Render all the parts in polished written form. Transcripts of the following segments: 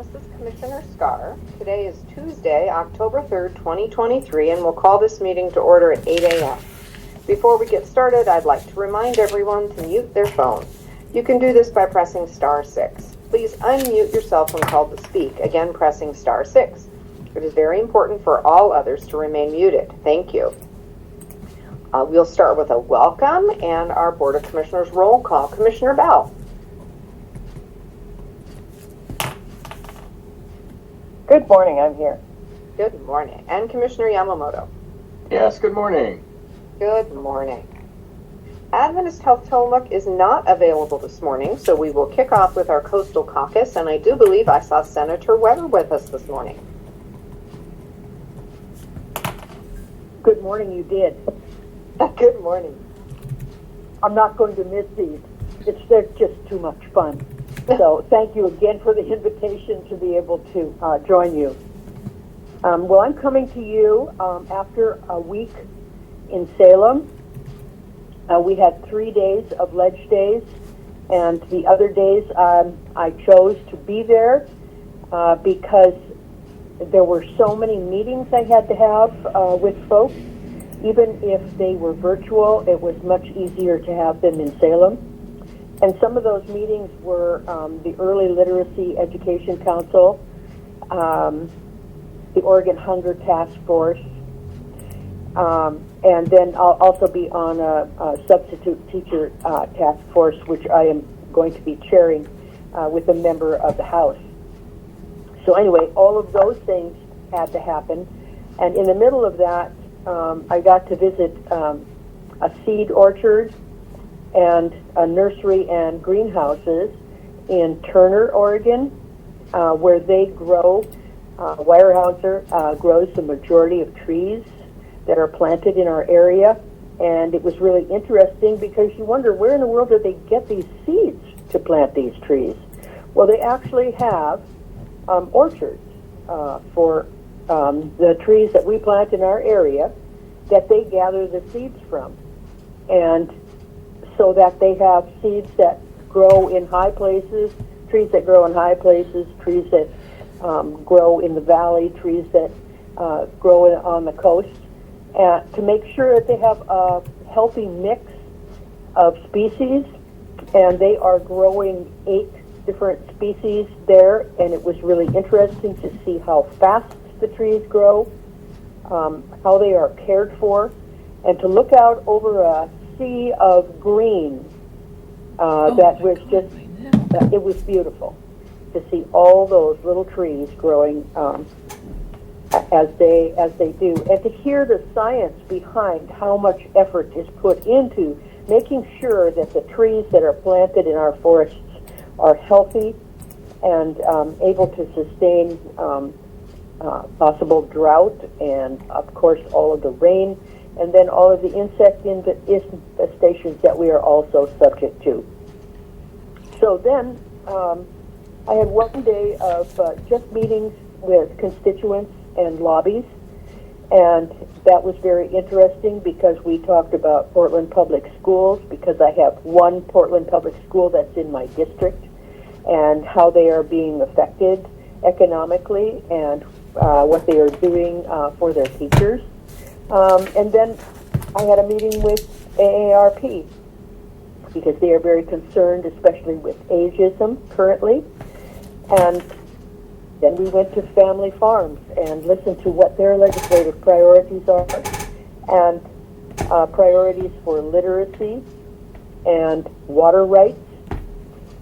This is Commissioner Scar. Today is Tuesday, October 3rd, 2023, and we'll call this meeting to order at 8 a.m. Before we get started, I'd like to remind everyone to mute their phone. You can do this by pressing star 6. Please unmute yourself when called to speak, again pressing star 6. It is very important for all others to remain muted. Thank you. We'll start with a welcome and our Board of Commissioners roll call. Commissioner Bell. Good morning, I'm here. Good morning. And Commissioner Yamamoto. Yes, good morning. Good morning. Adventist Health Tillamook is not available this morning, so we will kick off with our Coastal Caucus, and I do believe I saw Senator Weber with us this morning. Good morning, you did. Good morning. I'm not going to miss these. They're just too much fun. So thank you again for the invitation to be able to join you. Well, I'm coming to you after a week in Salem. We had 3 days of ledge days, and the other days I chose to be there because there were so many meetings I had to have with folks. Even if they were virtual, it was much easier to have them in Salem. And some of those meetings were the Early Literacy Education Council, the Oregon Hunger Task Force, and then I'll also be on a substitute teacher task force, which I am going to be chairing with a member of the House. So anyway, all of those things had to happen. And in the middle of that, I got to visit a seed orchard and a nursery and greenhouses in Turner, Oregon, where they grow, Weyerhaeuser grows the majority of trees that are planted in our area. And it was really interesting because you wonder, where in the world did they get these seeds to plant these trees? Well, they actually have orchards for the trees that we plant in our area that they gather the seeds from. And so that they have seeds that grow in high places, trees that grow in high places, trees that grow in the valley, trees that grow on the coast, to make sure that they have a healthy mix of species. And they are growing 8 different species there, and it was really interesting to see how fast the trees grow, how they are cared for, and to look out over a sea of green that was just, it was beautiful to see all those little trees growing as they do, and to hear the science behind how much effort is put into making sure that the trees that are planted in our forests are healthy and able to sustain possible drought and, of course, all of the rain, and then all of the insect infestations that we are also subject to. So then I had 1 day of just meetings with constituents and lobbies, and that was very interesting because we talked about Portland Public Schools, because I have one Portland Public School that's in my district, and how they are being affected economically and what they are doing for their teachers. And then I had a meeting with AARP because they are very concerned, especially with ageism currently. And then we went to family farms and listened to what their legislative priorities are, and priorities for literacy and water rights,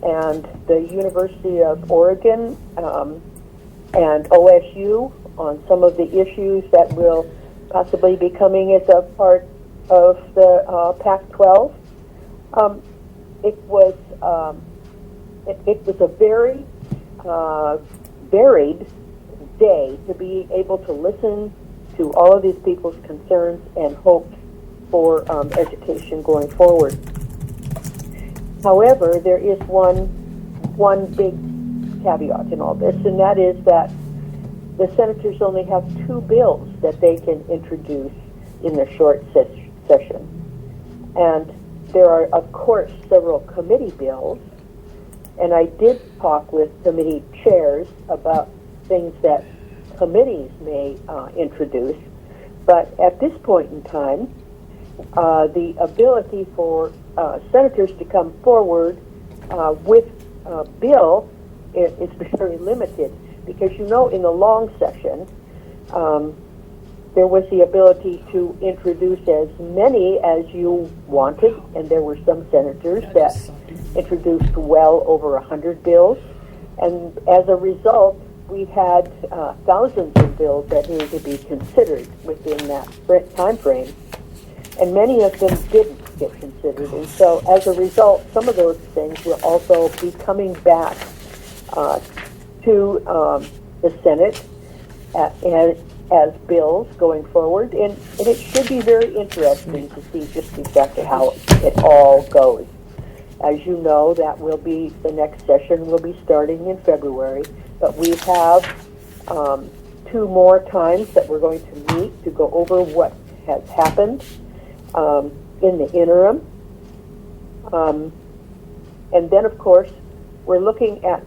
and the University of Oregon and OSU on some of the issues that will possibly be coming as a part of the Pac-12. It was a very varied day to be able to listen to all of these people's concerns and hopes for education going forward. However, there is one big caveat in all this, and that is that the senators only have 2 bills that they can introduce in the short session. And there are, of course, several committee bills, And I did talk with committee chairs about things that committees may introduce. But at this point in time, the ability for senators to come forward with a bill is very limited, because in the long session, there was the ability to introduce as many as you wanted, and there were some senators that introduced well over 100 bills, and as a result, we had thousands of bills that needed to be considered within that time frame, and many of them didn't get considered. And so, as a result, some of those things will also be coming back to the Senate as bills going forward, and it should be very interesting to see just exactly how it all goes. As you know, the next session will be starting in February, but we have 2 more times that we're going to meet to go over what has happened in the interim. And then, of course, we're looking at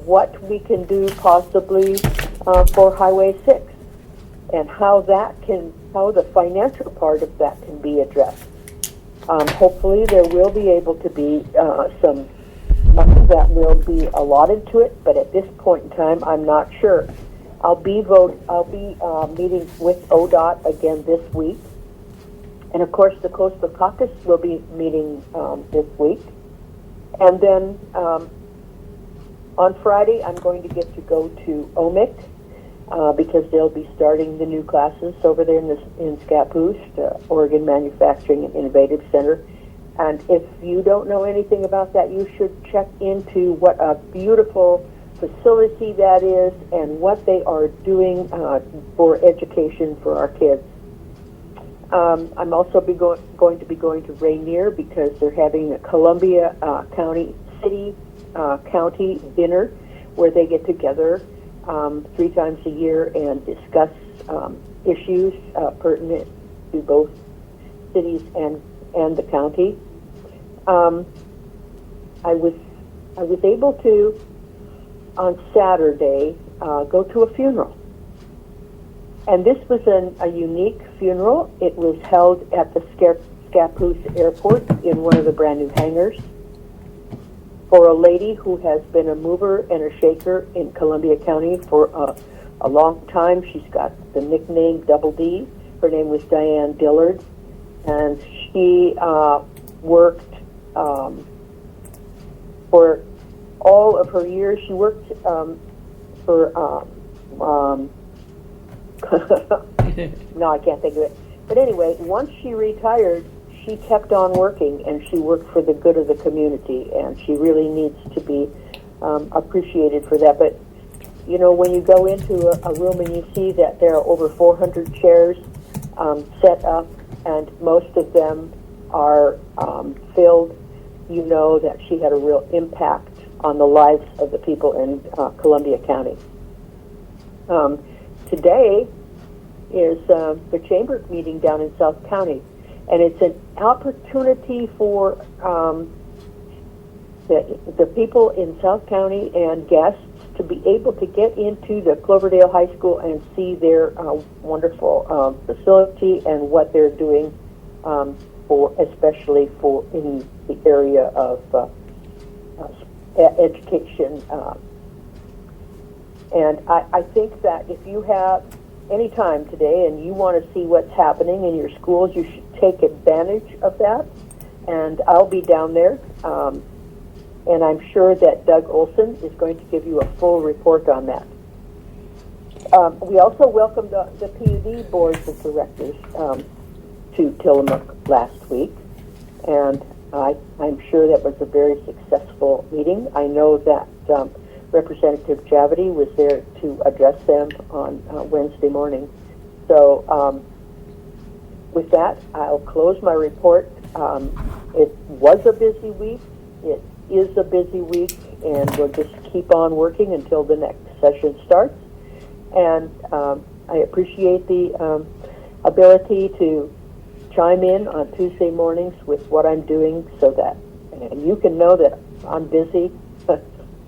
what we can do possibly for Highway 6 and how the financial part of that can be addressed. Hopefully there will be able to be some money that will be allotted to it, but at this point in time, I'm not sure. I'll be meeting with ODOT again this week, and of course the Coastal Caucus will be meeting this week, and then on Friday I'm going to get to go to OMIC because they'll be starting the new classes over there in Scappoose, Oregon Manufacturing and Innovative Center. And if you don't know anything about that, you should check into what a beautiful facility that is and what they are doing for education for our kids. I'm also going to be going to Rainier because they're having a Columbia County dinner where they get together 3 times a year and discuss issues pertinent to both cities and the county. I was able to on Saturday go to a funeral, and this was a unique funeral. It was held at the Scappoose Airport in one of the brand new hangars for a lady who has been a mover and a shaker in Columbia County for a long time. She's got the nickname Double D. Her name was Diane Dillard, and she worked for all of her years. She worked for no, I can't think of it. But anyway, once she retired, she kept on working, and she worked for the good of the community, and she really needs to be appreciated for that. But, when you go into a room and you see that there are over 400 chairs set up, and most of them are filled, you know that she had a real impact on the lives of the people in Columbia County. Today is the chamber meeting down in South County, and it's an opportunity for the people in South County and guests to be able to get into the Cloverdale High School and see their wonderful facility and what they're doing especially in the area of education. And I think that if you have any time today and you want to see what's happening in your schools, you should take advantage of that. And I'll be down there. And I'm sure that Doug Olson is going to give you a full report on that. We also welcomed the PUD boards of directors to Tillamook last week, and I'm sure that was a very successful meeting. I know that Representative Javity was there to address them on Wednesday morning. So with that, I'll close my report. It was a busy week. It is a busy week, and we'll just keep on working until the next session starts. And I appreciate the ability to chime in on Tuesday mornings with what I'm doing, so that and you can know that I'm busy,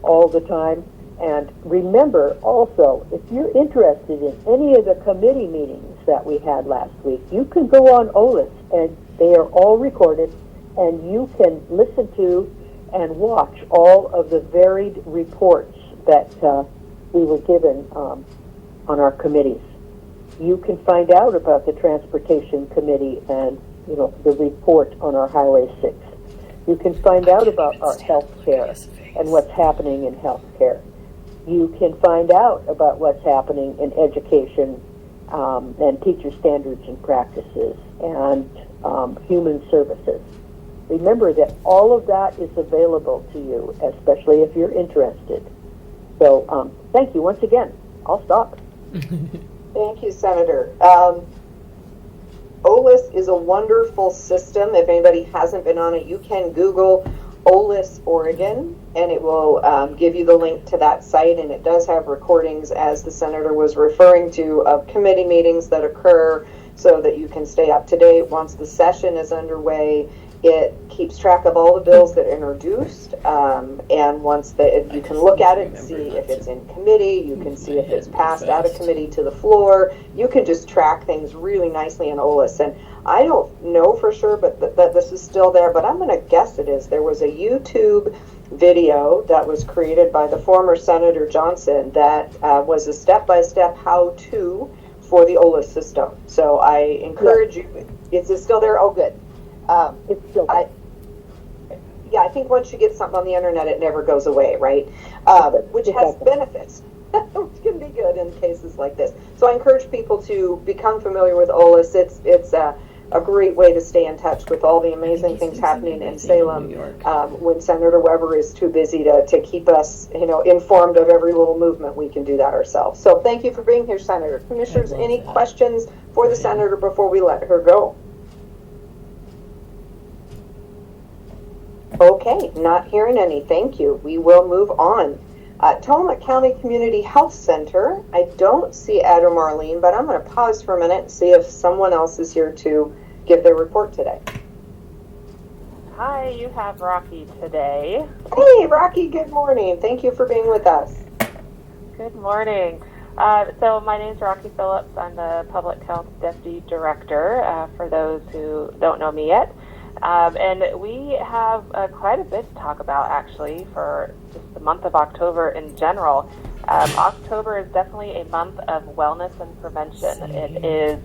all the time. And remember also, if you're interested in any of the committee meetings that we had last week, you can go on OLIS, and they are all recorded, and you can listen to and watch all of the varied reports that we were given on our committees. You can find out about the Transportation Committee and, the report on our Highway 6. You can find out about our health care and what's happening in health care. You can find out about what's happening in education and teacher standards and practices and human services. Remember that all of that is available to you, especially if you're interested. So thank you once again. I'll stop. Thank you, Senator. OLIS is a wonderful system. If anybody hasn't been on it, you can Google OLIS Oregon, and it will give you the link to that site, and it does have recordings, as the Senator was referring to, of committee meetings that occur so that you can stay up to date. Once the session is underway, it keeps track of all the bills that are introduced, and once you can look at it and see if it's in committee, you can see if it's passed out of committee to the floor. You can just track things really nicely in OLIS. And I don't know for sure, but that this is still there, but I'm going to guess it is. There was a YouTube video that was created by the former Senator Johnson that was a step-by-step how-to for the OLIS system. So I encourage you. Is it still there? Oh, good. It's still there. I think once you get something on the internet, it never goes away, right? Which has benefits, which can be good in cases like this. So I encourage people to become familiar with OLIS. It's a great way to stay in touch with all the amazing things happening in Salem when Senator Weber is too busy to keep us, informed of every little movement. We can do that ourselves. So thank you for being here, Senator. Commissioners, any questions for the Senator before we let her go? Okay, not hearing any. Thank you. We will move on. Tillamook County Community Health Center. I don't see Ed or Marlene, but I'm going to pause for a minute and see if someone else is here to give their report today. Hi, you have Rocky today. Hey, Rocky, good morning. Thank you for being with us. Good morning. So my name is Rocky Phillips. I'm the Public Health Deputy Director, for those who don't know me yet. And we have quite a bit to talk about, actually, for just the month of October in general. October is definitely a month of wellness and prevention. It is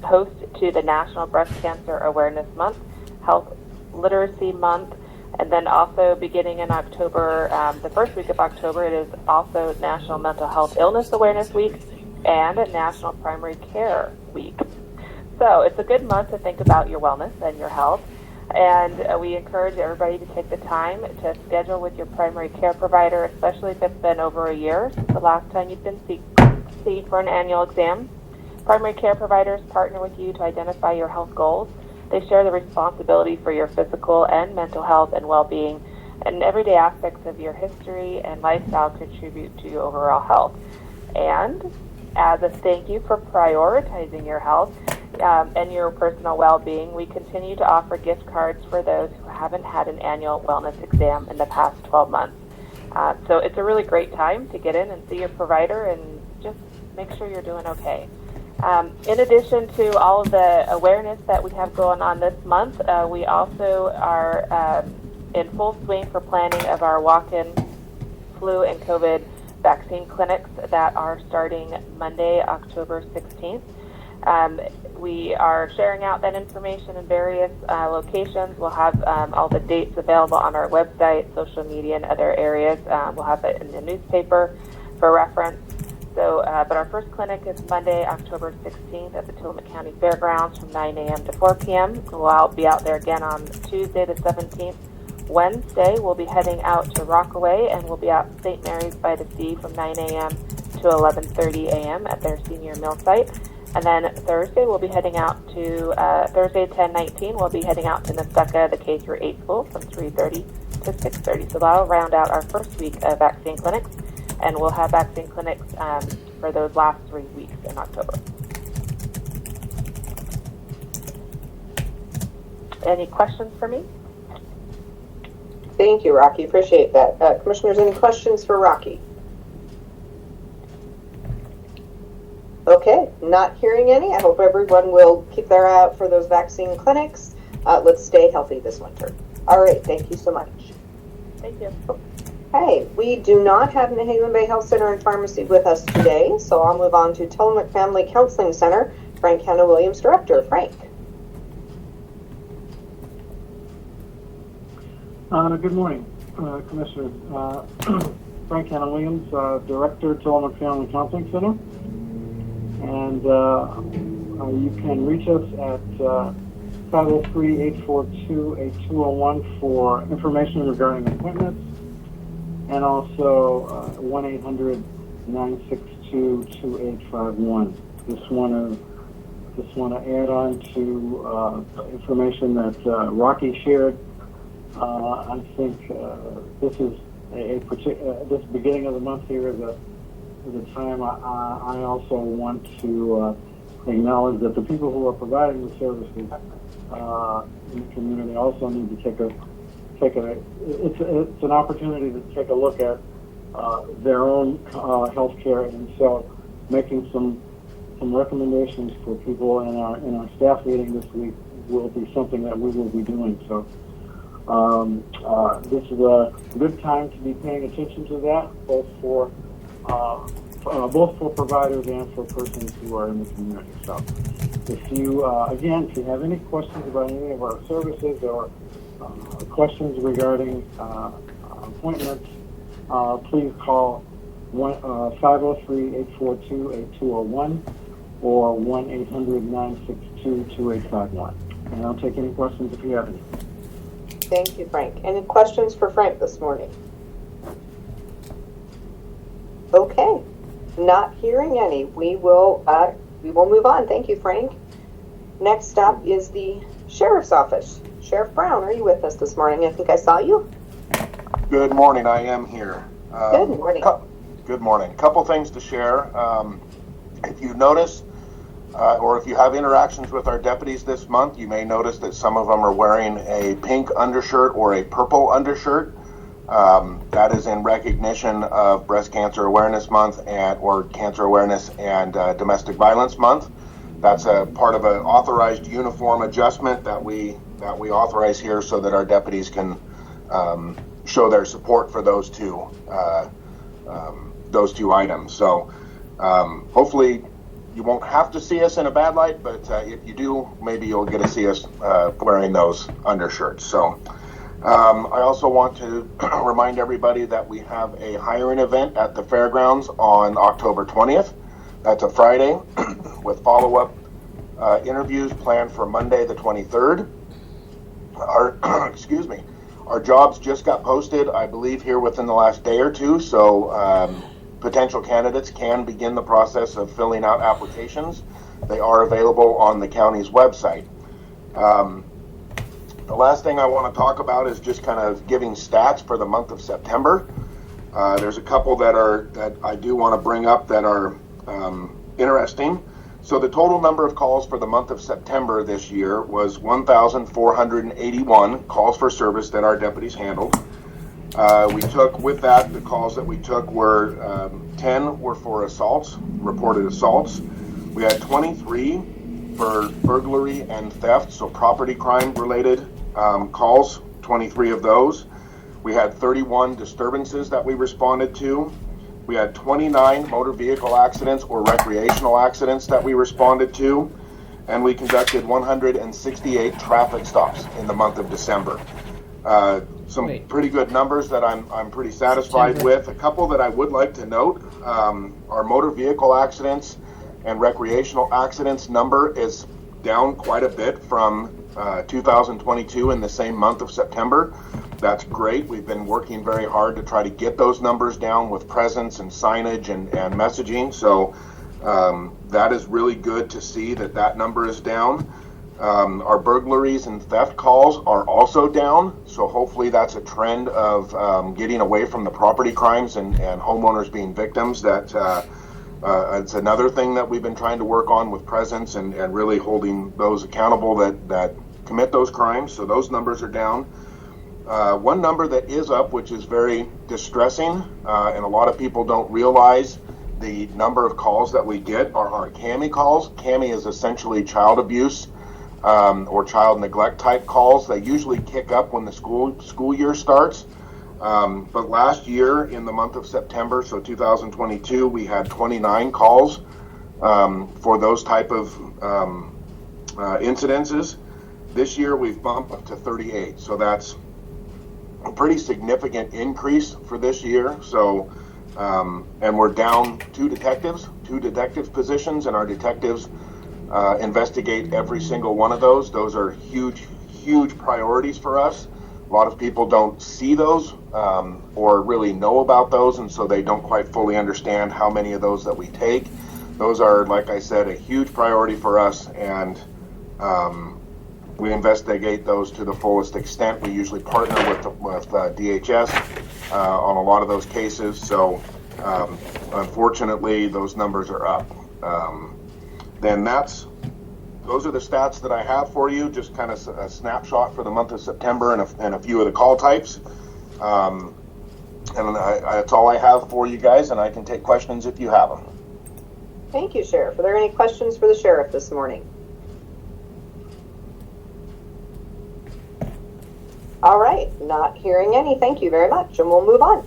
host to the National Breast Cancer Awareness Month, Health Literacy Month, and then also beginning in October, the first week of October, it is also National Mental Health Illness Awareness Week and National Primary Care Week. So it's a good month to think about your wellness and your health. And we encourage everybody to take the time to schedule with your primary care provider, especially if it's been over a year since the last time you've been seen for an annual exam. Primary care providers partner with you to identify your health goals. They share the responsibility for your physical and mental health and well-being, and everyday aspects of your history and lifestyle contribute to your overall health. And as a thank you for prioritizing your health, and your personal well-being, we continue to offer gift cards for those who haven't had an annual wellness exam in the past 12 months. So it's a really great time to get in and see your provider and just make sure you're doing okay. In addition to all of the awareness that we have going on this month, we also are in full swing for planning of our walk-in flu and COVID vaccine clinics that are starting Monday, October 16th. We are sharing out that information in various locations. We'll have all the dates available on our website, social media, and other areas. We'll have it in the newspaper for reference. So, but our first clinic is Monday, October 16th at the Tillamook County Fairgrounds from 9 a.m. to 4 p.m. We'll be out there again on Tuesday the 17th. Wednesday, we'll be heading out to Rockaway, and we'll be out St. Mary's by the Sea from 9 a.m. to 11:30 a.m. at their senior mill site. And then Thursday, we'll be heading out to, Thursday 10/19, we'll be heading out to Nestucca, the K-8 school, from 3:30 to 6:30. So that'll round out our first week of vaccine clinics, and we'll have vaccine clinics for those last 3 weeks in October. Any questions for me? Thank you, Rocky. Appreciate that. Commissioners, any questions for Rocky? Okay, not hearing any. I hope everyone will keep their eye out for those vaccine clinics. Let's stay healthy this winter. All right, thank you so much. Thank you. Hey, we do not have Nehalem Bay Health Center and Pharmacy with us today, so I'll move on to Tillamook Family Counseling Center. Frank Hanna Williams, Director. Frank. Good morning, Commissioners. Frank Hanna Williams, Director, Tillamook Family Counseling Center. And you can reach us at 503-842-8201 for information regarding appointments, and also 1-800-962-2851. Just want to add on to information that Rocky shared. I think this is this beginning of the month here is a time I also want to acknowledge that the people who are providing the services in the community also need to it's an opportunity to take a look at their own health care, and so making some recommendations for people in our staff meeting this week will be something that we will be doing. So this is a good time to be paying attention to that, both for providers and for persons who are in the community. So if you, again, if you have any questions about any of our services or questions regarding appointments, please call 503-842-8201 or 1-800-962-2851. And I'll take any questions if you have any. Thank you, Frank. Any questions for Frank this morning? Okay, not hearing any. We will move on. Thank you, Frank. Next up is the Sheriff's Office. Sheriff Brown, are you with us this morning? I think I saw you. Good morning. I am here. Good morning. Good morning. Couple things to share. If you notice, or if you have interactions with our deputies this month, you may notice that some of them are wearing a pink undershirt or a purple undershirt. That is in recognition of Breast Cancer Awareness Month or Cancer Awareness and Domestic Violence Month. That's a part of an authorized uniform adjustment that we authorize here so that our deputies can show their support for those two items. So hopefully you won't have to see us in a bad light, but if you do, maybe you'll get to see us wearing those undershirts. So I also want to remind everybody that we have a hiring event at the fairgrounds on October 20th. That's a Friday with follow-up interviews planned for Monday the 23rd. Our jobs just got posted, I believe, here within the last day or two, so potential candidates can begin the process of filling out applications. They are available on the county's website. The last thing I want to talk about is just kind of giving stats for the month of September. There's a couple that I do want to bring up that are interesting. So the total number of calls for the month of September this year was 1,481 calls for service that our deputies handled. We took, with that, the calls that we took were 10 were for assaults, reported assaults. We had 23 for burglary and theft, so property crime related calls, 23 of those. We had 31 disturbances that we responded to. We had 29 motor vehicle accidents or recreational accidents that we responded to. And we conducted 168 traffic stops in the month of December. Some pretty good numbers that I'm pretty satisfied with. A couple that I would like to note, our motor vehicle accidents and recreational accidents number is down quite a bit from 2022 in the same month of September. That's great. We've been working very hard to try to get those numbers down with presence and signage and messaging. So that is really good to see that number is down. Our burglaries and theft calls are also down. So hopefully that's a trend of getting away from the property crimes and homeowners being victims. It's another thing that we've been trying to work on with presence and really holding those accountable that commit those crimes. So those numbers are down. One number that is up, which is very distressing, and a lot of people don't realize the number of calls that we get are our CAMI calls. CAMI is essentially child abuse or child neglect type calls. They usually kick up when the school year starts. But last year in the month of September, so 2022, we had 29 calls for those type of incidences. This year we've bumped up to 38. So that's a pretty significant increase for this year. So, and we're down two detective positions, and our detectives investigate every single one of those. Those are huge priorities for us. A lot of people don't see those or really know about those, and so they don't quite fully understand how many of those that we take. Those are, like I said, a huge priority for us, and we investigate those to the fullest extent. We usually partner with DHS on a lot of those cases, so unfortunately those numbers are up. Then those are the stats that I have for you, just kind of a snapshot for the month of September and a few of the call types. And that's all I have for you guys, and I can take questions if you have them. Thank you, Sheriff. Are there any questions for the Sheriff this morning? All right, not hearing any. Thank you very much, and we'll move on.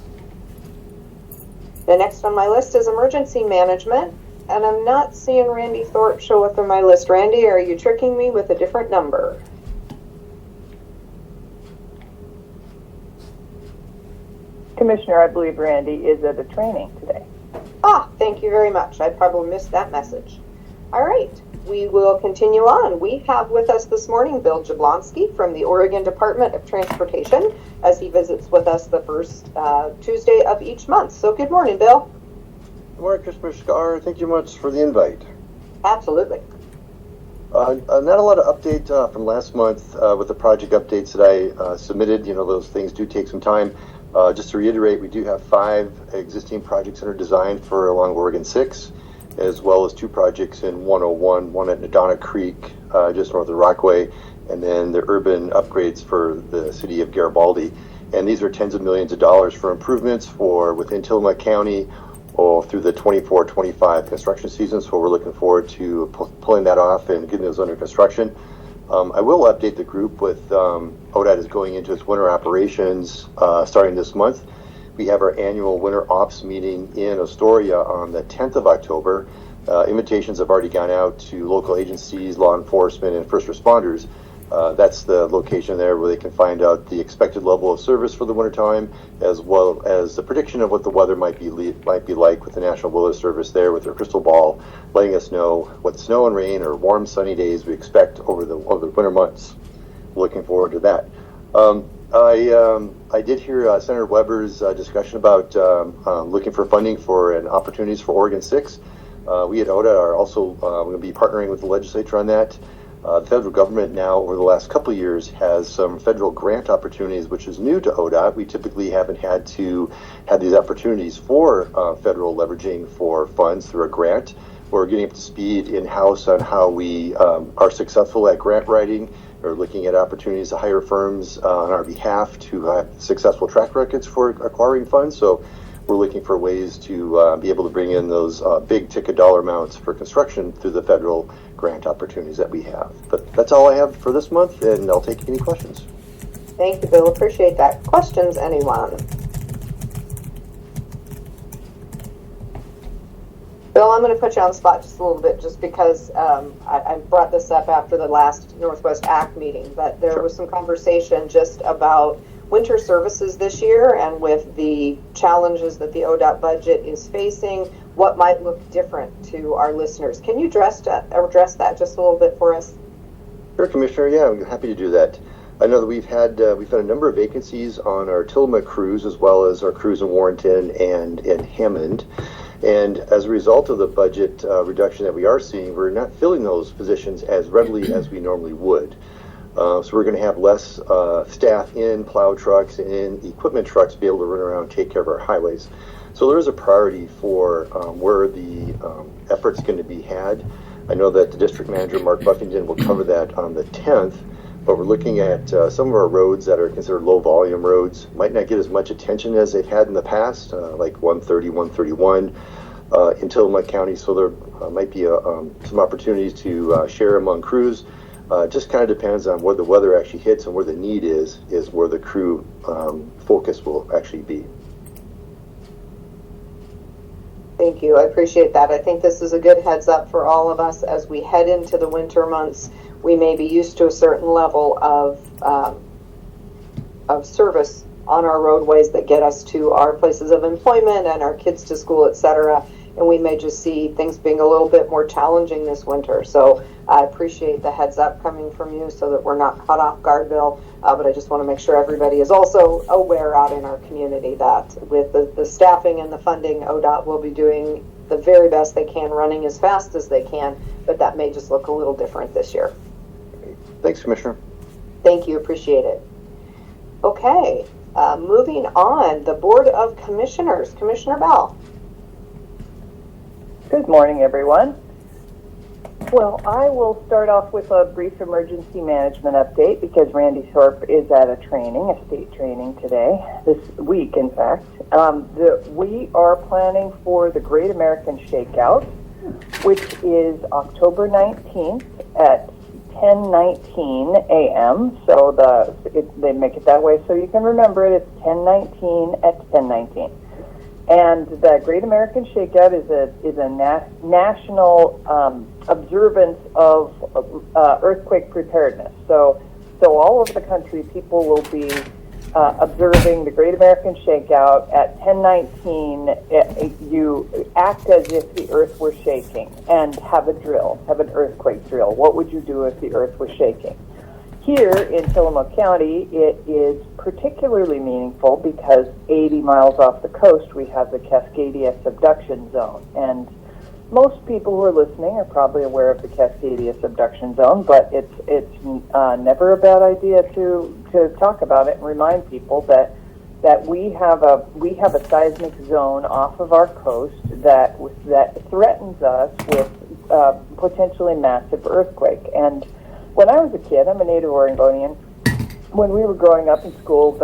The next on my list is emergency management, and I'm not seeing Randy Thorpe show up on my list. Randy, are you tricking me with a different number? Commissioner, I believe Randy is at a training today. Ah, thank you very much. I probably missed that message. All right, we will continue on. We have with us this morning Bill Jablonski from the Oregon Department of Transportation, as he visits with us the first Tuesday of each month. So good morning, Bill. Good morning, Commissioner Scar. Thank you much for the invite. Absolutely. Not a lot of update from last month with the project updates that I submitted. You know, those things do take some time. Just to reiterate, we do have 5 existing projects under design for along Oregon 6, as well as 2 projects in 101, one at Nadonna Creek, just north of Rockaway, and then the urban upgrades for the city of Garibaldi. And these are tens of millions of dollars for improvements for within Tillamook County or through the 24-25 construction season. So we're looking forward to pulling that off and getting those under construction. I will update the group with ODOT is going into its winter operations starting this month. We have our annual winter ops meeting in Astoria on the 10th of October. Invitations have already gone out to local agencies, law enforcement, and first responders. That's the location there where they can find out the expected level of service for the wintertime, as well as the prediction of what the weather might be like with the National Weather Service there with their crystal ball, letting us know what snow and rain or warm sunny days we expect over the winter months. Looking forward to that. I did hear Senator Weber's discussion about looking for funding for and opportunities for Oregon 6. We at ODOT are also going to be partnering with the legislature on that. The federal government now, over the last couple of years, has some federal grant opportunities, which is new to ODOT. We typically haven't had to have these opportunities for federal leveraging for funds through a grant. We're getting up to speed in-house on how we are successful at grant writing, or looking at opportunities to hire firms on our behalf to have successful track records for acquiring funds. So we're looking for ways to be able to bring in those big ticket dollar amounts for construction through the federal grant opportunities that we have. But that's all I have for this month, and I'll take any questions. Thank you, Bill. Appreciate that. Questions, anyone? Bill, I'm going to put you on the spot just a little bit, just because I brought this up after the last Northwest ACT meeting, but there was some conversation just about winter services this year, and with the challenges that the ODOT budget is facing, what might look different to our listeners. Can you address that just a little bit for us? Sure, Commissioner. Yeah, I'm happy to do that. I know that we've had a number of vacancies on our Tillamook crews, as well as our crews in Warrenton and in Hammond. And as a result of the budget reduction that we are seeing, we're not filling those positions as readily as we normally would. So we're going to have less staff in plow trucks and in equipment trucks to be able to run around and take care of our highways. So there is a priority for where the effort's going to be had. I know that the district manager, Mark Buffington, will cover that on the 10th. but we're looking at some of our roads that are considered low volume roads, might not get as much attention as they've had in the past, like 130, 131 in Tillamook County. So there might be some opportunities to share among crews. Just kind of depends on where the weather actually hits and where the need is where the crew focus will actually be. Thank you. I appreciate that. I think this is a good heads up for all of us as we head into the winter months. We may be used to a certain level of service on our roadways that get us to our places of employment and our kids to school, etc. And we may just see things being a little bit more challenging this winter. So I appreciate the heads up coming from you so that we're not caught off guard, Bill. But I just want to make sure everybody is also aware out in our community that with the staffing and the funding, ODOT will be doing the very best they can, running as fast as they can, but that may just look a little different this year. Thanks, Commissioner. Thank you. Appreciate it. Okay, moving on, the Board of Commissioners. Commissioner Bell. Good morning, everyone. Well, I will start off with a brief emergency management update because Randy Thorpe is at a state training today, this week, in fact. We are planning for the Great American Shakeout, which is October 19th at 10:19 a.m. So they make it that way so you can remember it. It's 10:19 at 10:19. And the Great American Shakeout is a national observance of earthquake preparedness. So all over the country, people will be observing the Great American Shakeout at 10:19. You act as if the earth were shaking and have an earthquake drill. What would you do if the earth was shaking? Here in Tillamook County, it is particularly meaningful because 80 miles off the coast, we have the Cascadia subduction zone. And most people who are listening are probably aware of the Cascadia subduction zone, but it's never a bad idea to talk about it and remind people that we have a seismic zone off of our coast that threatens us with potentially massive earthquake. And when I was a kid, I'm a native Oregonian. When we were growing up in school,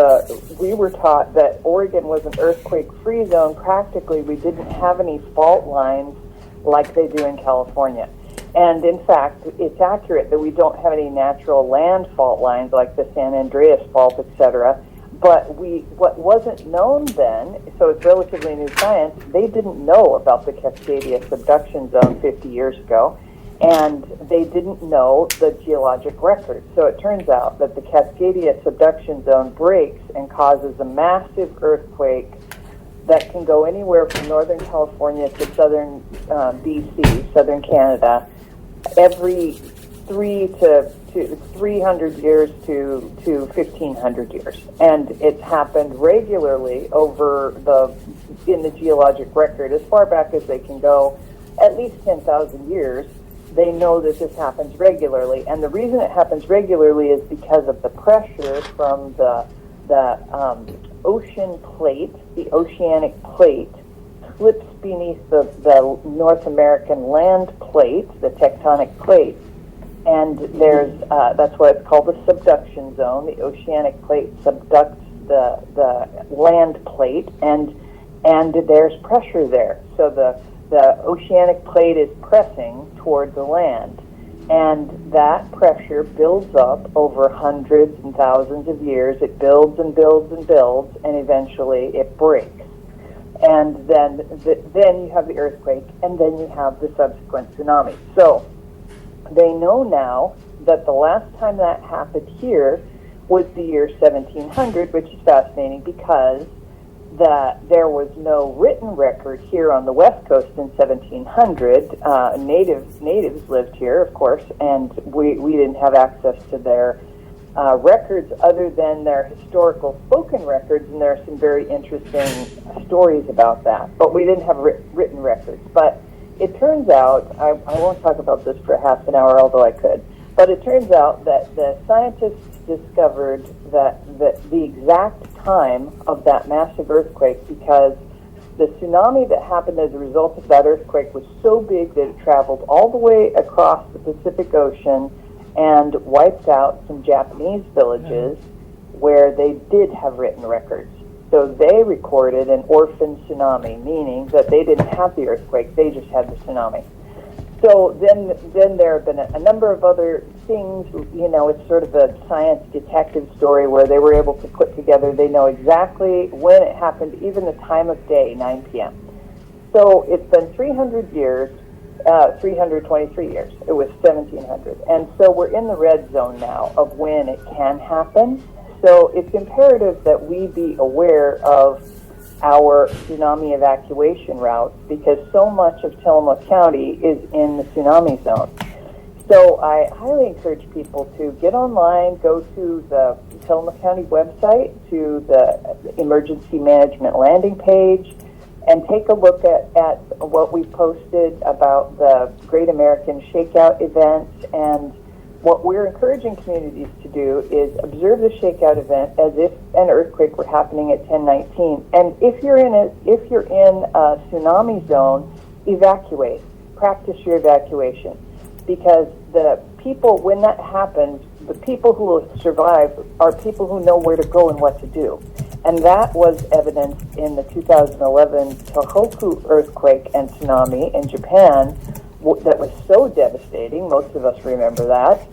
we were taught that Oregon was an earthquake-free zone. Practically, we didn't have any fault lines like they do in California. And in fact, it's accurate that we don't have any natural land fault lines like the San Andreas Fault, etc. But what wasn't known then, so it's relatively new science, they didn't know about the Cascadia subduction zone 50 years ago. And they didn't know the geologic record. So it turns out that the Cascadia subduction zone breaks and causes a massive earthquake that can go anywhere from Northern California to southern BC, southern Canada, every 300 years to 1,500 years. And it's happened regularly in the geologic record, as far back as they can go, at least 10,000 years. They know that this happens regularly, and the reason it happens regularly is because of the pressure from the ocean plate. The oceanic plate slips beneath the North American land plate, the tectonic plate, and that's why it's called the subduction zone. The oceanic plate subducts the land plate, and there's pressure there. So the oceanic plate is pressing toward the land, and that pressure builds up over hundreds and thousands of years. It builds and builds and builds, and eventually it breaks. And then you have the earthquake, and then you have the subsequent tsunami. So they know now that the last time that happened here was the year 1700, which is fascinating because there was no written record here on the West Coast in 1700. Natives lived here, of course, and we didn't have access to their records other than their historical spoken records, and there are some very interesting stories about that. But we didn't have written records. But it turns out, I won't talk about this for half an hour, although I could, but it turns out that the scientists discovered that the exact time of that massive earthquake, because the tsunami that happened as a result of that earthquake was so big that it traveled all the way across the Pacific Ocean and wiped out some Japanese villages where they did have written records. So they recorded an orphan tsunami, meaning that they didn't have the earthquake, they just had the tsunami. So then there have been a number of other things, you know, it's sort of a science detective story where they were able to put together, they know exactly when it happened, even the time of day, 9 p.m. So it's been 300 years, 323 years. It was 1700. And so we're in the red zone now of when it can happen. So it's imperative that we be aware of our tsunami evacuation routes because so much of Tillamook County is in the tsunami zone. So I highly encourage people to get online, go to the Tillamook County website, to the emergency management landing page, and take a look at what we posted about the Great American Shakeout event. And what we're encouraging communities to do is observe the shakeout event as if an earthquake were happening at 1019. And if you're in a tsunami zone, evacuate. Practice your evacuation, because the people, when that happens, the people who will survive are people who know where to go and what to do. And that was evidenced in the 2011 Tohoku earthquake and tsunami in Japan that was so devastating. Most of us remember that.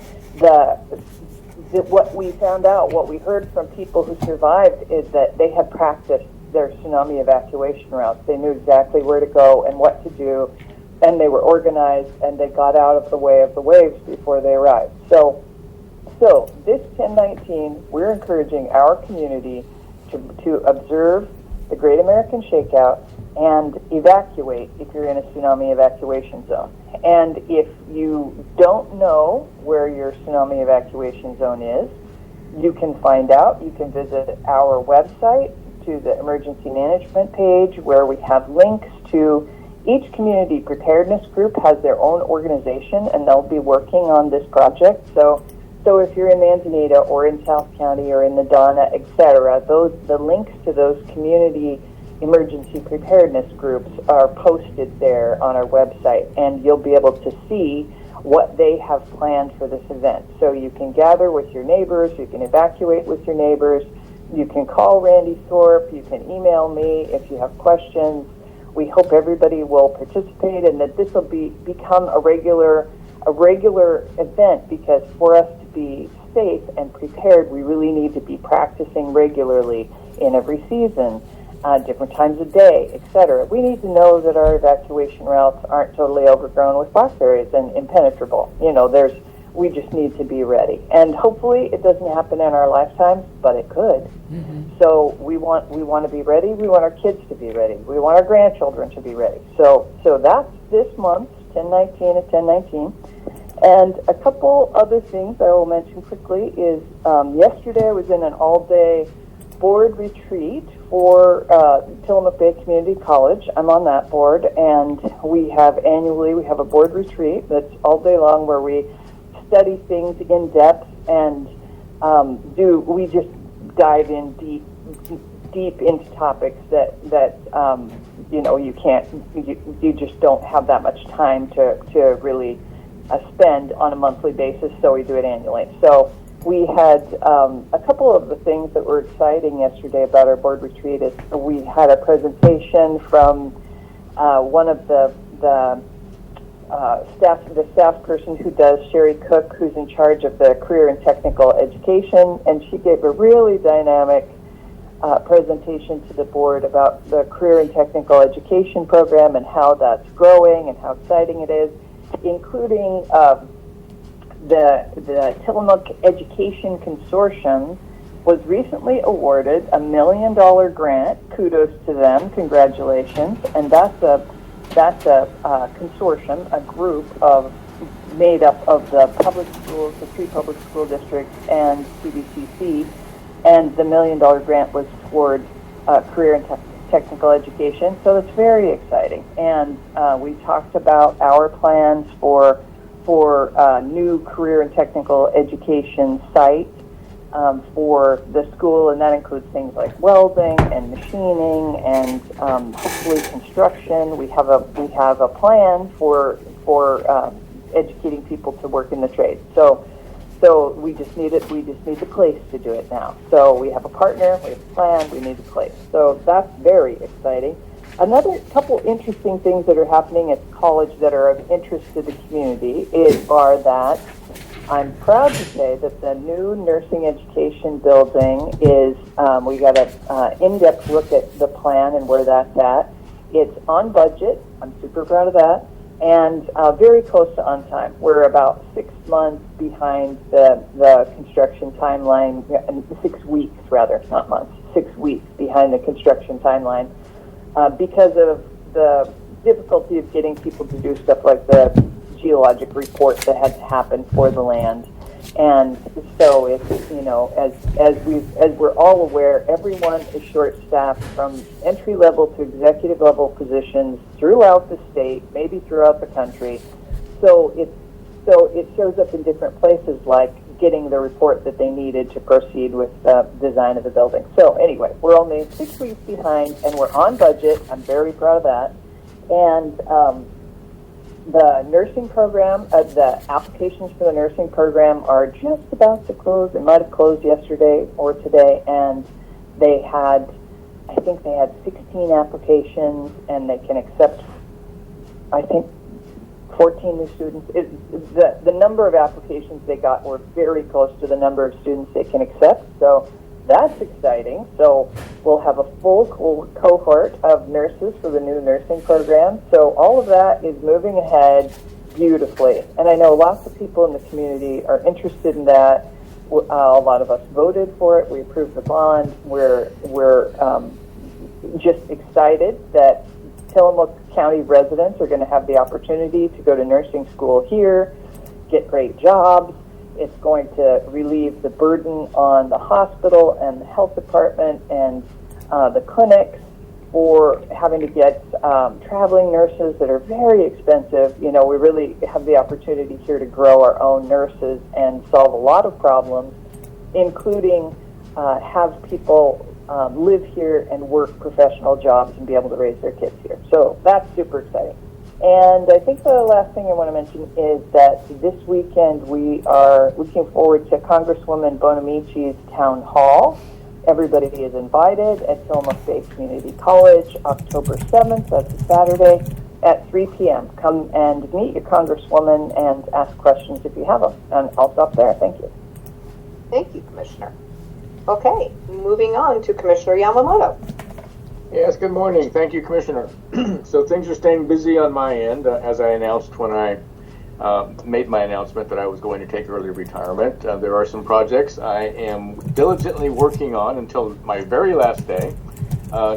What we found out, what we heard from people who survived is that they had practiced their tsunami evacuation routes. They knew exactly where to go and what to do, and they were organized, and they got out of the way of the waves before they arrived. So this 1019, we're encouraging our community to observe the Great American Shakeout and evacuate if you're in a tsunami evacuation zone. And if you don't know where your tsunami evacuation zone is, you can find out. You can visit our website to the emergency management page where we have links to each community preparedness group has their own organization and they'll be working on this project. So if you're in Manzanita or in South County or in Nadana, etc., the links to those community emergency preparedness groups are posted there on our website, and you'll be able to see what they have planned for this event. So you can gather with your neighbors, you can evacuate with your neighbors, you can call Randy Thorpe, you can email me if you have questions. We hope everybody will participate and that this will become a regular event, because for us to be safe and prepared, we really need to be practicing regularly in every season, different times of day, etc. We need to know that our evacuation routes aren't totally overgrown with blackberries and impenetrable. You know, we just need to be ready. And hopefully it doesn't happen in our lifetimes, but it could. Mm-hmm. So we want to be ready. We want our kids to be ready. We want our grandchildren to be ready. So that's this month, 1019 at 1019. And a couple other things I will mention quickly is yesterday I was in an all-day board retreat for Tillamook Bay Community College. I'm on that board, and we have a board retreat that's all day long where we study things in depth and we just dive in deep into topics that you know, you just don't have that much time to really spend on a monthly basis, so we do it annually. So we had a couple of the things that were exciting yesterday about our board retreat. Is we had a presentation from one of the staff person who does, Sherry Cook, who's in charge of the career and technical education, and she gave a really dynamic presentation to the board about the career and technical education program and how that's growing and how exciting it is, including the Tillamook Education Consortium was recently awarded a $1 million grant. Kudos to them, congratulations. And that's a consortium, a group made up of the public schools, the 3 public school districts, and CBCC. And the $1 million grant was toward career and technical education. So it's very exciting. And we talked about our plans for new career and technical education site for the school, and that includes things like welding and machining and hopefully construction. We have a plan for educating people to work in the trade. So So we just need it. We just need the place to do it now. So we have a partner, we have a plan, we need the place. So that's very exciting. Another couple interesting things that are happening at the college that are of interest to the community are that I'm proud to say that the new nursing education building is, we got an in-depth look at the plan and where that's at. It's on budget. I'm super proud of that. And very close to on time. We're about 6 months behind the construction timeline, 6 weeks rather, not months, 6 weeks behind the construction timeline because of the difficulty of getting people to do stuff like the geologic report that had to happen for the land. And so it's, you know, as we're all aware, everyone is short-staffed from entry-level to executive-level positions throughout the state, maybe throughout the country. So it shows up in different places, like getting the report that they needed to proceed with the design of the building. So anyway, we're only 6 weeks behind, and we're on budget. I'm very proud of that. And the nursing program, the applications for the nursing program are just about to close. It might have closed yesterday or today, and I think they had 16 applications, and they can accept, I think, 14 new students. The number of applications they got were very close to the number of students they can accept, so that's exciting. So we'll have a full cohort of nurses for the new nursing program. So all of that is moving ahead beautifully. And I know lots of people in the community are interested in that. A lot of us voted for it. We approved the bond. We're just excited that Tillamook County residents are going to have the opportunity to go to nursing school here, get great jobs. It's going to relieve the burden on the hospital and the health department and the clinics for having to get traveling nurses that are very expensive. You know, we really have the opportunity here to grow our own nurses and solve a lot of problems, including have people live here and work professional jobs and be able to raise their kids here. So that's super exciting. And I think the last thing I want to mention is that this weekend we are looking forward to Congresswoman Bonamici's town hall. Everybody is invited at Tillamook Bay Community College, October 7th, that's a Saturday, at 3 p.m. Come and meet your Congresswoman and ask questions if you have them. And I'll stop there. Thank you. Thank you, Commissioner. Okay, moving on to Commissioner Yamamoto. Yes, good morning. Thank you, Commissioner. So things are staying busy on my end, as I announced when I made my announcement that I was going to take early retirement. There are some projects I am diligently working on until my very last day,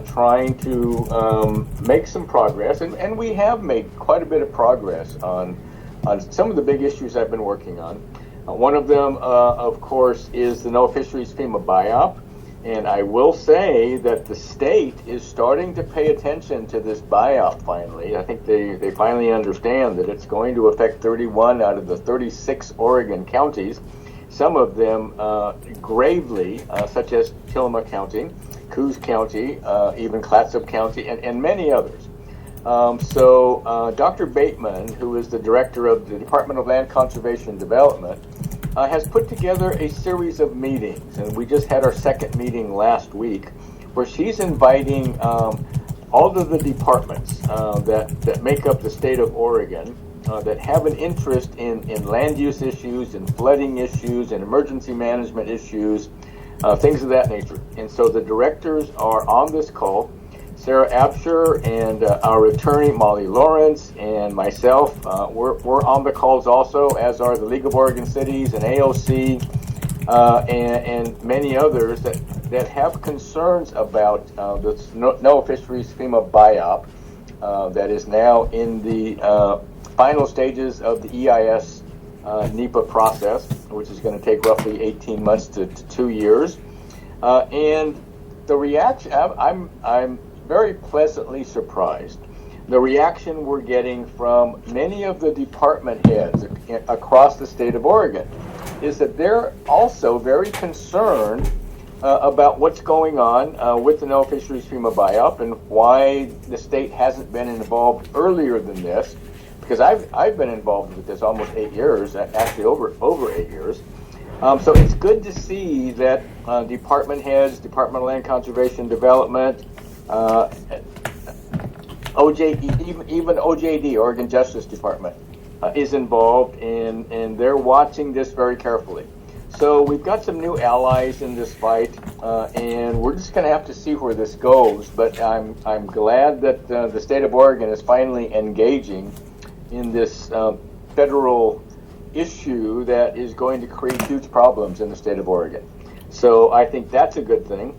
trying to make some progress. And we have made quite a bit of progress on some of the big issues I've been working on. One of them, of course, is the No Fisheries FEMA BIOP. And I will say that the state is starting to pay attention to this BIOP finally. I think they finally understand that it's going to affect 31 out of the 36 Oregon counties, some of them gravely, such as Tillamook County, Coos County, even Clatsop County, and many others. So Dr. Bateman, who is the director of the Department of Land Conservation and Development, has put together a series of meetings, and we just had our second meeting last week, where she's inviting all of the departments that make up the state of Oregon that have an interest in land use issues, and flooding issues, and emergency management issues, things of that nature. And so the directors are on this call. Sarah Absher and our attorney, Molly Lawrence, and myself, we're on the calls also, as are the League of Oregon Cities and AOC and many others that have concerns about the No Fisheries FEMA BIOP that is now in the final stages of the EIS NEPA process, which is going to take roughly 18 months to 2 years. And the reaction, I'm very pleasantly surprised. The reaction we're getting from many of the department heads across the state of Oregon is that they're also very concerned about what's going on with the No Fisheries FEMA BIOP and why the state hasn't been involved earlier than this. Because I've been involved with this almost 8 years, actually over 8 years, So it's good to see that department heads, Department of Land Conservation Development, even OJD, Oregon Justice Department, is involved, and they're watching this very carefully. So we've got some new allies in this fight, and we're just going to have to see where this goes. But I'm glad that the state of Oregon is finally engaging in this federal issue that is going to create huge problems in the state of Oregon. So I think that's a good thing.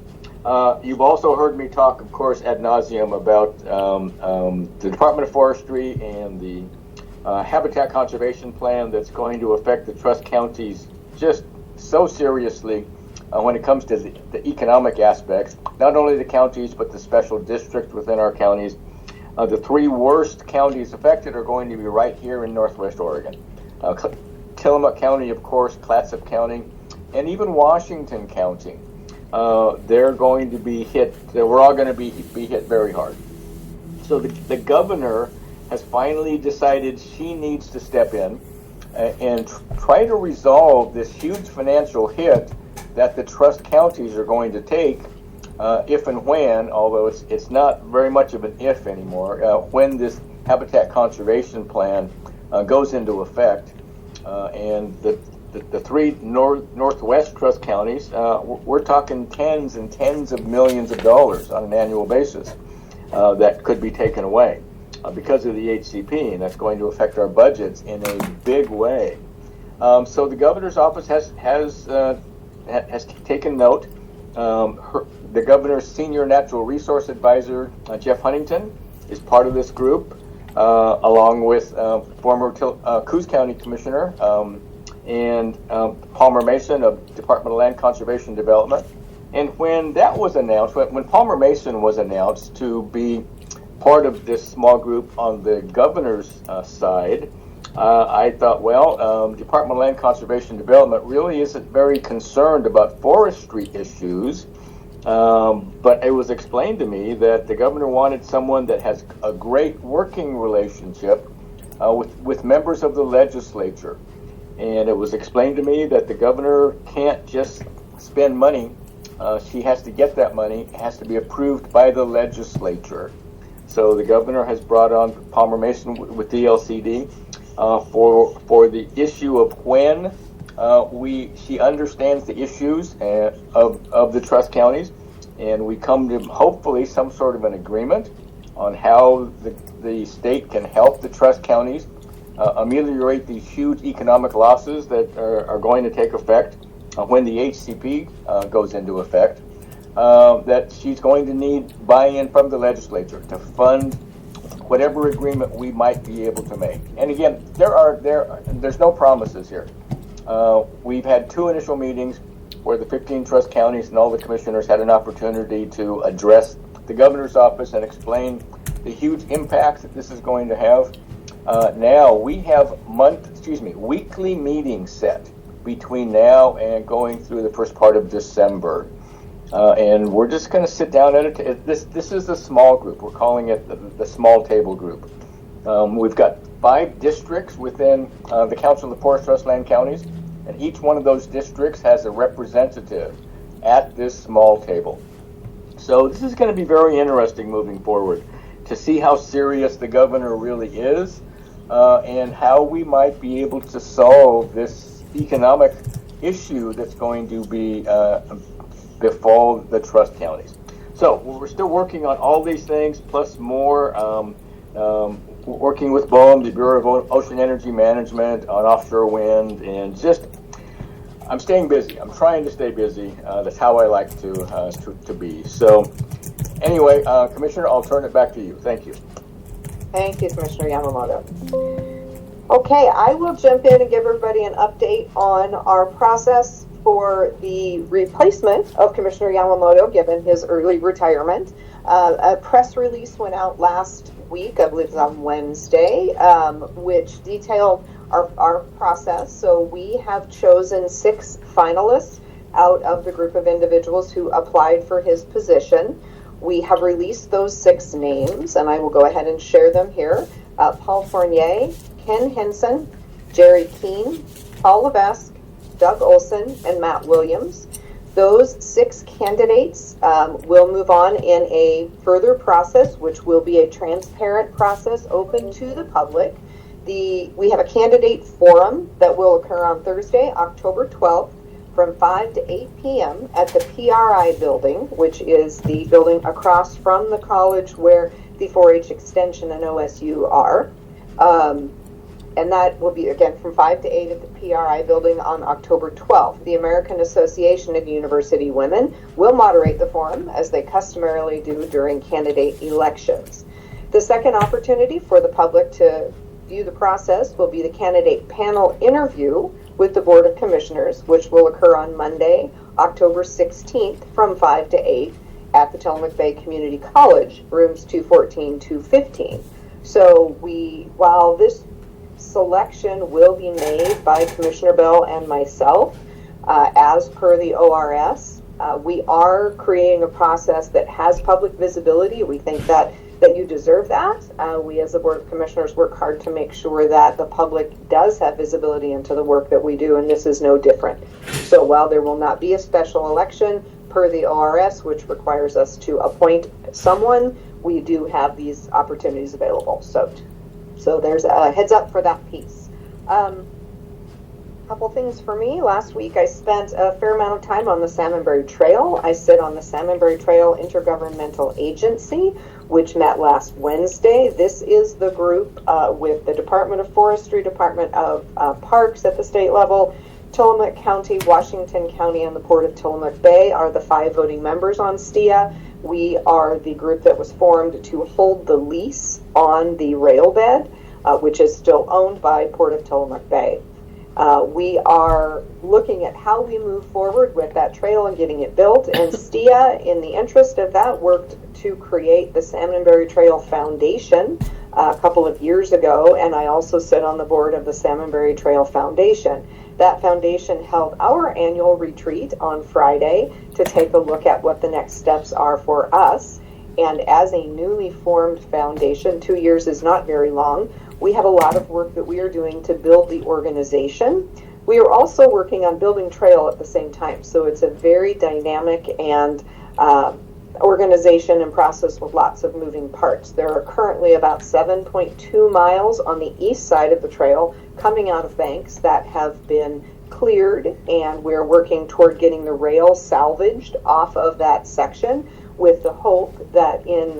You've also heard me talk, of course, ad nauseum about the Department of Forestry and the Habitat Conservation Plan that's going to affect the Trust counties just so seriously when it comes to the economic aspects, not only the counties, but the special district within our counties. The three worst counties affected are going to be right here in Northwest Oregon. Tillamook County, of course, Clatsop County, and even Washington County. They're going to be hit. We're all going to be hit very hard. So the governor has finally decided she needs to step in and try to resolve this huge financial hit that the trust counties are going to take if and when, although it's not very much of an if anymore, when this Habitat Conservation Plan goes into effect. And the three Northwest Trust counties, we're talking tens and tens of millions of dollars on an annual basis that could be taken away because of the HCP, and that's going to affect our budgets in a big way. So the governor's office has taken note. The governor's senior natural resource advisor, Jeff Huntington, is part of this group, along with former Coos County Commissioner and Palmer Mason of Department of Land Conservation Development. And when that was announced, when Palmer Mason was announced to be part of this small group on the governor's side, I thought, well, Department of Land Conservation Development really isn't very concerned about forestry issues, but it was explained to me that the governor wanted someone that has a great working relationship with members of the legislature. And it was explained to me that the governor can't just spend money. She has to get that money. It has to be approved by the legislature. So the governor has brought on Palmer Mason with the LCD for the issue of when she understands the issues of the trust counties, and we come to hopefully some sort of an agreement on how the state can help the trust counties ameliorate these huge economic losses that are going to take effect when the HCP goes into effect. That she's going to need buy-in from the legislature to fund whatever agreement we might be able to make. And again, there's no promises here. We've had 2 initial meetings where the 15 trust counties and all the commissioners had an opportunity to address the governor's office and explain the huge impact that this is going to have. Now we have weekly meetings set between now and going through the first part of December. And we're just going to sit down at it. This is a small group. We're calling it the small table group. We've got 5 districts within the Council of Forest Trust Land Counties, and each one of those districts has a representative at this small table. So this is going to be very interesting moving forward to see how serious the governor really is and how we might be able to solve this economic issue that's going to be befall the trust counties. So we're still working on all these things, plus more, working with BOEM, the Bureau of Ocean Energy Management, on offshore wind, and just, I'm staying busy. I'm trying to stay busy. That's how I like to be. So anyway, Commissioner, I'll turn it back to you. Thank you. Thank you, Commissioner Yamamoto. Okay, I will jump in and give everybody an update on our process for the replacement of Commissioner Yamamoto, given his early retirement. A press release went out last week, I believe it was on Wednesday, which detailed our process. So we have chosen 6 finalists out of the group of individuals who applied for his position. We have released those 6 names, and I will go ahead and share them here. Paul Fournier, Ken Henson, Jerry Keene, Paul Levesque, Doug Olson and Matt Williams. Those 6 candidates will move on in a further process, which will be a transparent process open to the public. We have a candidate forum that will occur on Thursday, October 12th from 5 to 8 p.m. at the PRI building, which is the building across from the college where the 4-H Extension and OSU are. And that will be, again, from 5 to 8 at the PRI building on October 12th. The American Association of University Women will moderate the forum, as they customarily do during candidate elections. The second opportunity for the public to view the process will be the candidate panel interview with the Board of Commissioners, which will occur on Monday, October 16th from 5 to 8 at the Tillamook Bay Community College, rooms 214, 215. So while this selection will be made by Commissioner Bell and myself as per the ORS. We are creating a process that has public visibility. We think that you deserve that. We as the Board of Commissioners work hard to make sure that the public does have visibility into the work that we do, and this is no different. So while there will not be a special election per the ORS, which requires us to appoint someone, we do have these opportunities available. So there's a heads up for that piece. Couple things for me. Last week I spent a fair amount of time on the Salmonberry Trail. I sit on the Salmonberry Trail Intergovernmental Agency, which met last Wednesday. This is the group with the Department of Forestry, Department of Parks at the state level, Tillamook County, Washington County, and the Port of Tillamook Bay are the 5 voting members on STIA. We are the group that was formed to hold the lease on the rail bed, which is still owned by Port of Tillamook Bay. We are looking at how we move forward with that trail and getting it built, and STIA, in the interest of that, worked to create the Salmonberry Trail Foundation a couple of years ago, and I also sit on the board of the Salmonberry Trail Foundation. That foundation held our annual retreat on Friday to take a look at what the next steps are for us. And as a newly formed foundation, 2 years is not very long, we have a lot of work that we are doing to build the organization. We are also working on building trail at the same time. So it's a very dynamic and organization and process with lots of moving parts. There are currently about 7.2 miles on the east side of the trail coming out of banks that have been cleared, and we're working toward getting the rail salvaged off of that section with the hope that in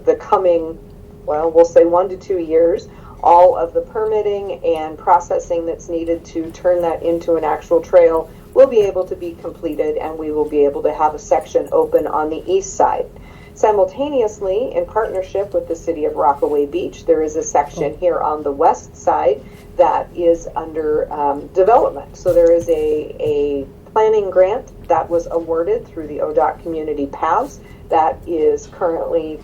the coming, well, we'll say 1 to 2 years, all of the permitting and processing that's needed to turn that into an actual trail will be able to be completed, and we will be able to have a section open on the east side. Simultaneously, in partnership with the City of Rockaway Beach, there is a section here on the west side that is under development. So there is a planning grant that was awarded through the ODOT Community Paths that is currently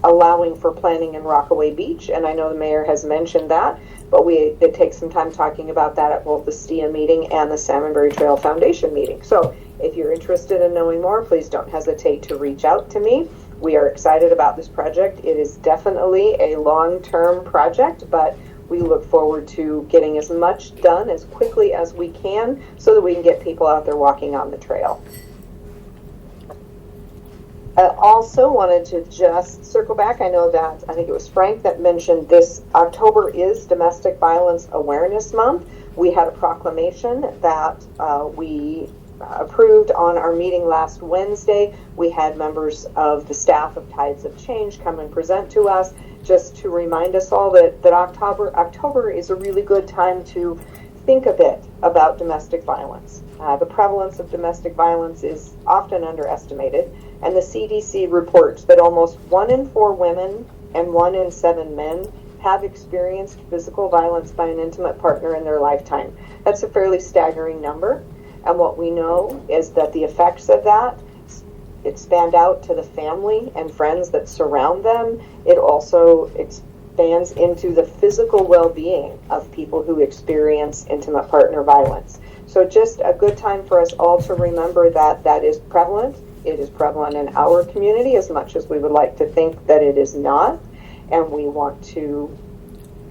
allowing for planning in Rockaway Beach, and I know the mayor has mentioned that, but we did take some time talking about that at both the STIA meeting and the Salmonberry Trail Foundation meeting. So if you're interested in knowing more, please don't hesitate to reach out to me. We are excited about this project. It is definitely a long-term project, but we look forward to getting as much done as quickly as we can so that we can get people out there walking on the trail. I also wanted to just circle back. I know that, I think it was Frank that mentioned this October is Domestic Violence Awareness Month. We had a proclamation that we approved on our meeting last Wednesday. We had members of the staff of Tides of Change come and present to us just to remind us all that October is a really good time to think a bit about domestic violence. The prevalence of domestic violence is often underestimated, and the CDC reports that almost 1 in 4 women and 1 in 7 men have experienced physical violence by an intimate partner in their lifetime. That's a fairly staggering number, and what we know is that the effects of that expand out to the family and friends that surround them. It also expands into the physical well-being of people who experience intimate partner violence. So just a good time for us all to remember that that is prevalent. It is prevalent in our community as much as we would like to think that it is not. And we want to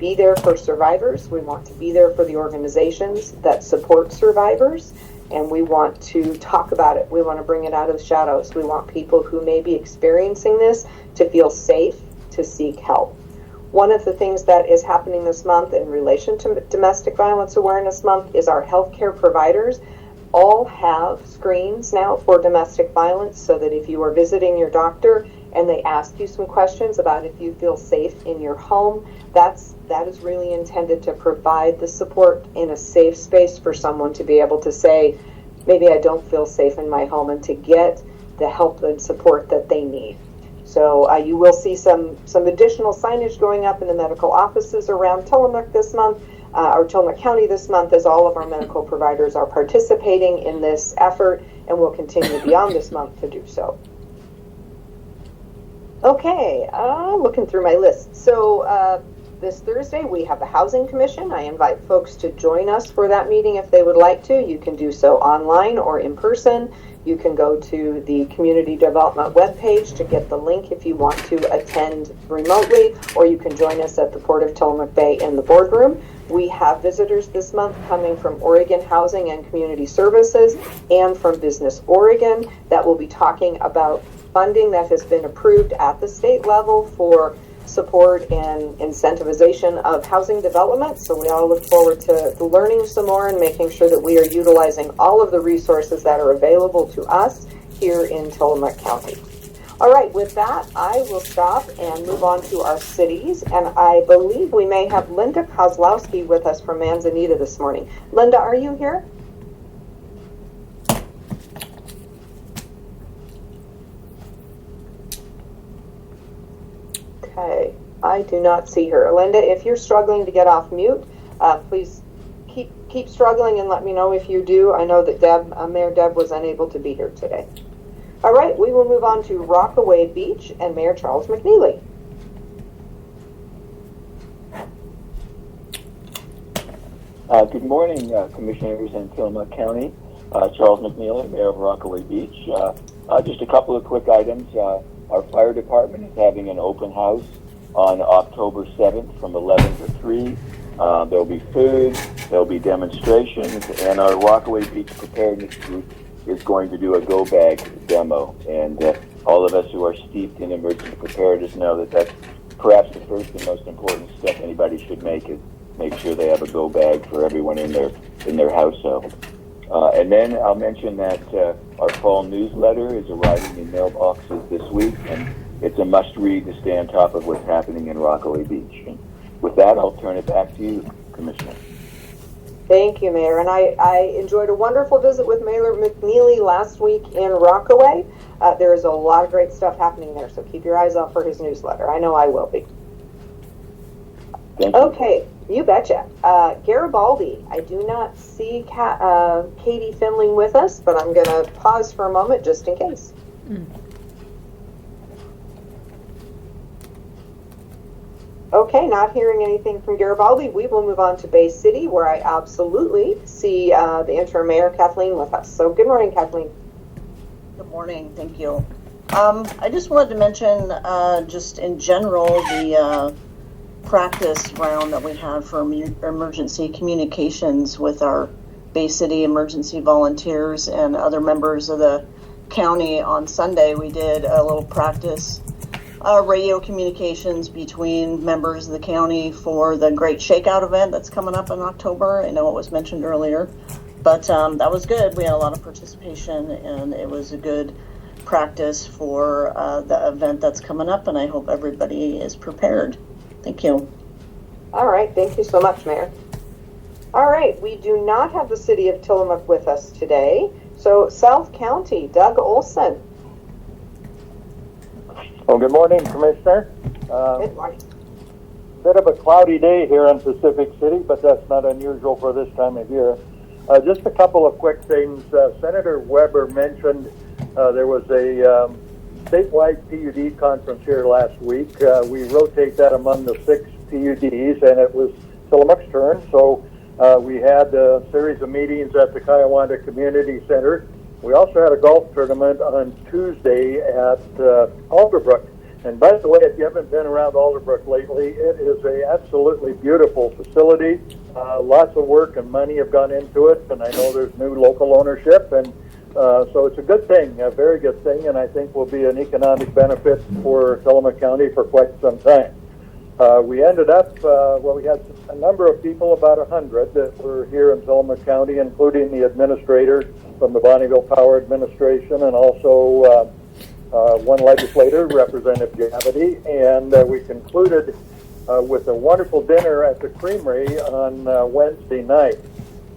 be there for survivors. We want to be there for the organizations that support survivors. And we want to talk about it. We want to bring it out of the shadows. We want people who may be experiencing this to feel safe to seek help. One of the things that is happening this month in relation to Domestic Violence Awareness Month is our healthcare providers all have screens now for domestic violence, so that if you are visiting your doctor and they ask you some questions about if you feel safe in your home, that is really intended to provide the support in a safe space for someone to be able to say, maybe I don't feel safe in my home, and to get the help and support that they need. So you will see some additional signage going up in the medical offices around Tillamook this month, or Tillamook County this month, as all of our medical providers are participating in this effort and will continue beyond this month to do so. Okay, looking through my list. So this Thursday we have the Housing Commission. I invite folks to join us for that meeting if they would like to. You can do so online or in person. You can go to the Community Development webpage to get the link if you want to attend remotely, or you can join us at the Port of Tillamook Bay in the boardroom. We have visitors this month coming from Oregon Housing and Community Services and from Business Oregon that will be talking about funding that has been approved at the state level for support and incentivization of housing development. So we all look forward to learning some more and making sure that we are utilizing all of the resources that are available to us here in Tillamook County. All right, with that, I will stop and move on to our cities. And I believe we may have Linda Kozlowski with us from Manzanita this morning. Linda, are you here? Okay, I do not see her. Linda, if you're struggling to get off mute, please keep struggling and let me know if you do. I know that Mayor Deb was unable to be here today. All right, we will move on to Rockaway Beach and Mayor Charles McNeely. Good morning, Commissioners in Tillamook County. Charles McNeely, Mayor of Rockaway Beach. Just a couple of quick items. Our fire department is having an open house on October 7th from 11 to 3. There'll be food, there'll be demonstrations, and our Rockaway Beach preparedness group is going to do a go bag demo. And all of us who are steeped in emergency preparedness know that that's perhaps the first and most important step anybody should make, is make sure they have a go bag for everyone in their household. And then I'll mention that our fall newsletter is arriving in mailboxes this week, and it's a must-read to stay on top of what's happening in Rockaway Beach. And with that, I'll turn it back to you, Commissioner. Thank you, Mayor. And I enjoyed a wonderful visit with Mayor McNeely last week in Rockaway. There is a lot of great stuff happening there, so keep your eyes out for his newsletter. I know I will be. Thank you. Okay, you betcha. Garibaldi, I do not see Katie Finling with us, but I'm going to pause for a moment just in case. Okay, not hearing anything from Garibaldi. We will move on to Bay City, where I absolutely see the interim mayor, Kathleen, with us. So good morning, Kathleen. Good morning, thank you. I just wanted to mention, just in general, the practice round that we had for emergency communications with our Bay City emergency volunteers and other members of the county. On Sunday, we did a little practice radio communications between members of the county for the Great Shakeout event that's coming up in October. I know it was mentioned earlier, but that was good. We had a lot of participation, and it was a good practice for the event that's coming up, and I hope everybody is prepared. Thank you. All right, thank you so much, Mayor. All right, we do not have the city of Tillamook with us today. So South County, Doug Olson. Well, good morning, Commissioner. Good morning. Bit of a cloudy day here in Pacific City, but that's not unusual for this time of year. Just a couple of quick things. Senator Weber mentioned there was a statewide PUD conference here last week. We rotate that among the 6 PUDs, and it was Tillamook's turn. So we had a series of meetings at the Kiawanda Community Center. We also had a golf tournament on Tuesday at Alderbrook. And by the way, if you haven't been around Alderbrook lately, it is a absolutely beautiful facility. Lots of work and money have gone into it, and I know there's new local ownership, and so it's a good thing, a very good thing, and I think will be an economic benefit for Tillamook County for quite some time. We ended up, we had a number of people, about 100, that were here in Tillamook County, including the administrator from the Bonneville Power Administration, and also one legislator, Representative Javity, and we concluded with a wonderful dinner at the Creamery on Wednesday night.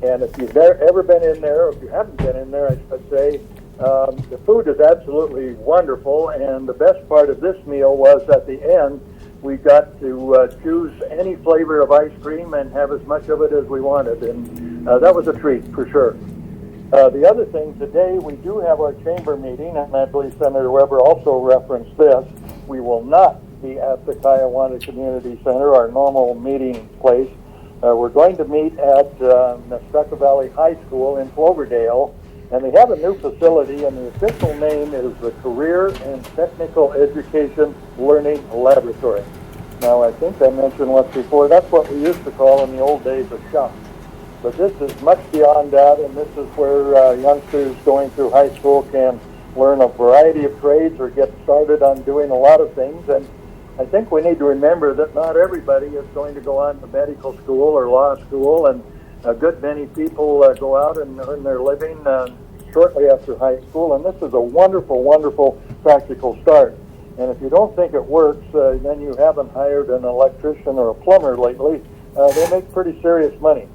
And if you've ever been in there, or if you haven't been in there, I should say, the food is absolutely wonderful, and the best part of this meal was at the end, we got to choose any flavor of ice cream and have as much of it as we wanted, and that was a treat for sure. The other thing, today we do have our chamber meeting, and I believe Senator Weber also referenced this. We will not be at the Kiawanda Community Center, our normal meeting place. We're going to meet at Nestucca Valley High School in Cloverdale, and they have a new facility, and the official name is the Career and Technical Education Learning Laboratory. Now, I think I mentioned once before, that's what we used to call in the old days a shop. But this is much beyond that, and this is where youngsters going through high school can learn a variety of trades or get started on doing a lot of things. And I think we need to remember that not everybody is going to go on to medical school or law school, and a good many people go out and earn their living shortly after high school, and this is a wonderful, wonderful practical start. And if you don't think it works, then you haven't hired an electrician or a plumber lately. They make pretty serious money.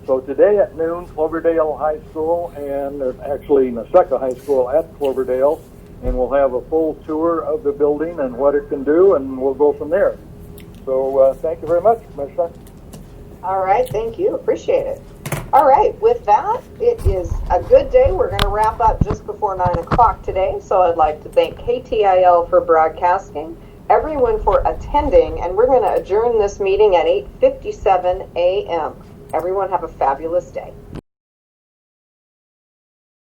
So today at noon, Cloverdale High School, and actually Nestucca High School at Cloverdale, and we'll have a full tour of the building and what it can do, and we'll go from there. So thank you very much, Commissioner. All right, thank you. Appreciate it. All right, with that, it is a good day. We're going to wrap up just before 9 o'clock today, so I'd like to thank KTIL for broadcasting, everyone for attending, and we're going to adjourn this meeting at 8:57 a.m. Everyone have a fabulous day.